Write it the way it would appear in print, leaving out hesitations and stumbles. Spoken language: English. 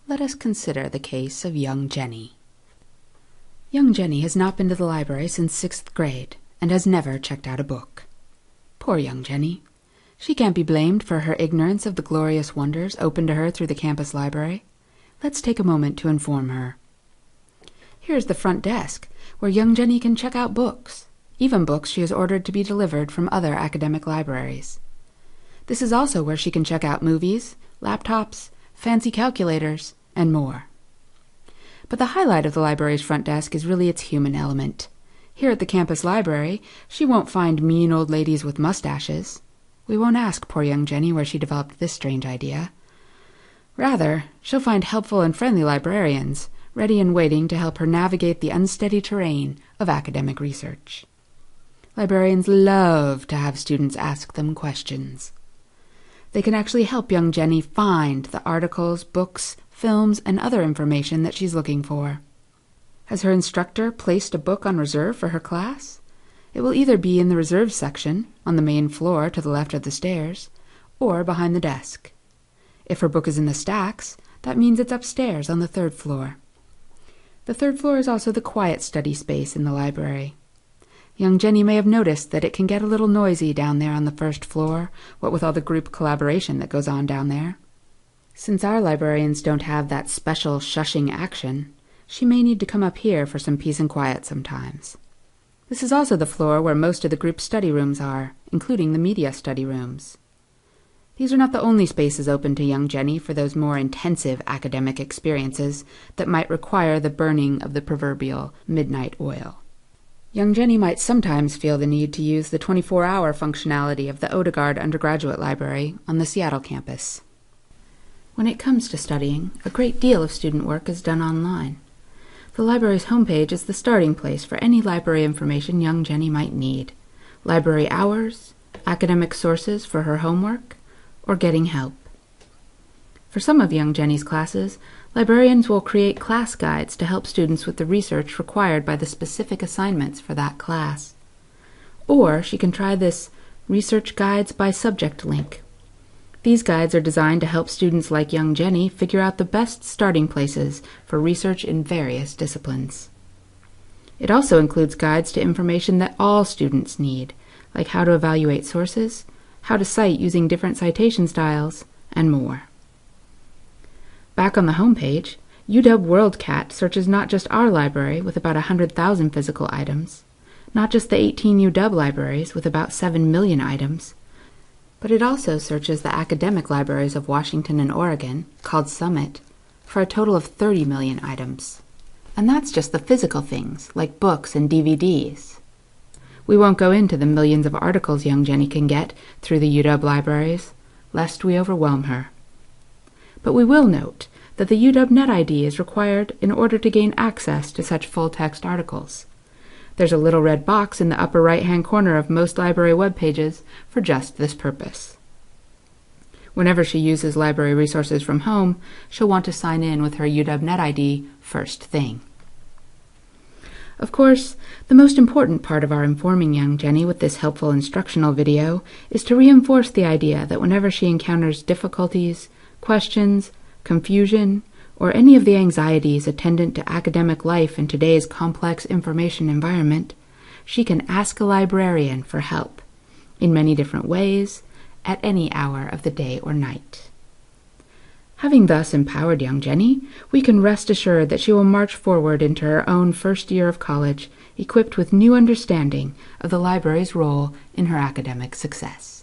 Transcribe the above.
Let us consider the case of young Jenny. Young Jenny has not been to the library since 6th grade and has never checked out a book. Poor young Jenny. She can't be blamed for her ignorance of the glorious wonders open to her through the campus library. Let's take a moment to inform her. Here's the front desk, where young Jenny can check out books, even books she has ordered to be delivered from other academic libraries. This is also where she can check out movies, laptops, fancy calculators, and more. But the highlight of the library's front desk is really its human element. Here at the campus library, she won't find mean old ladies with mustaches. We won't ask poor young Jenny where she developed this strange idea. Rather, she'll find helpful and friendly librarians, ready and waiting to help her navigate the unsteady terrain of academic research. Librarians love to have students ask them questions. They can actually help young Jenny find the articles, books, films, and other information that she's looking for. Has her instructor placed a book on reserve for her class? It will either be in the reserve section, on the main floor to the left of the stairs, or behind the desk. If her book is in the stacks, that means it's upstairs on the 3rd floor. The 3rd floor is also the quiet study space in the library. Young Jenny may have noticed that it can get a little noisy down there on the 1st floor, what with all the group collaboration that goes on down there. Since our librarians don't have that special shushing action, she may need to come up here for some peace and quiet sometimes. This is also the floor where most of the group study rooms are, including the media study rooms. These are not the only spaces open to young Jenny for those more intensive academic experiences that might require the burning of the proverbial midnight oil. Young Jenny might sometimes feel the need to use the 24-hour functionality of the Odegaard Undergraduate Library on the Seattle campus. When it comes to studying, a great deal of student work is done online. The library's homepage is the starting place for any library information young Jenny might need: library hours, academic sources for her homework, or getting help. For some of young Jenny's classes, librarians will create class guides to help students with the research required by the specific assignments for that class. Or she can try this Research Guides by Subject link. These guides are designed to help students like young Jenny figure out the best starting places for research in various disciplines. It also includes guides to information that all students need, like how to evaluate sources, how to cite using different citation styles, and more. Back on the homepage, UW WorldCat searches not just our library with about 100,000 physical items, not just the 18 UW libraries with about 7 million items, but it also searches the academic libraries of Washington and Oregon, called Summit, for a total of 30 million items. And that's just the physical things, like books and DVDs. We won't go into the millions of articles young Jenny can get through the UW libraries, lest we overwhelm her. But we will note that the UW NetID is required in order to gain access to such full-text articles. There's a little red box in the upper right-hand corner of most library web pages for just this purpose. Whenever she uses library resources from home, she'll want to sign in with her UW NetID first thing. Of course, the most important part of our informing young Jenny with this helpful instructional video is to reinforce the idea that whenever she encounters difficulties, questions, confusion, or any of the anxieties attendant to academic life in today's complex information environment, she can ask a librarian for help, in many different ways, at any hour of the day or night. Having thus empowered young Jenny, we can rest assured that she will march forward into her own first year of college, equipped with new understanding of the library's role in her academic success.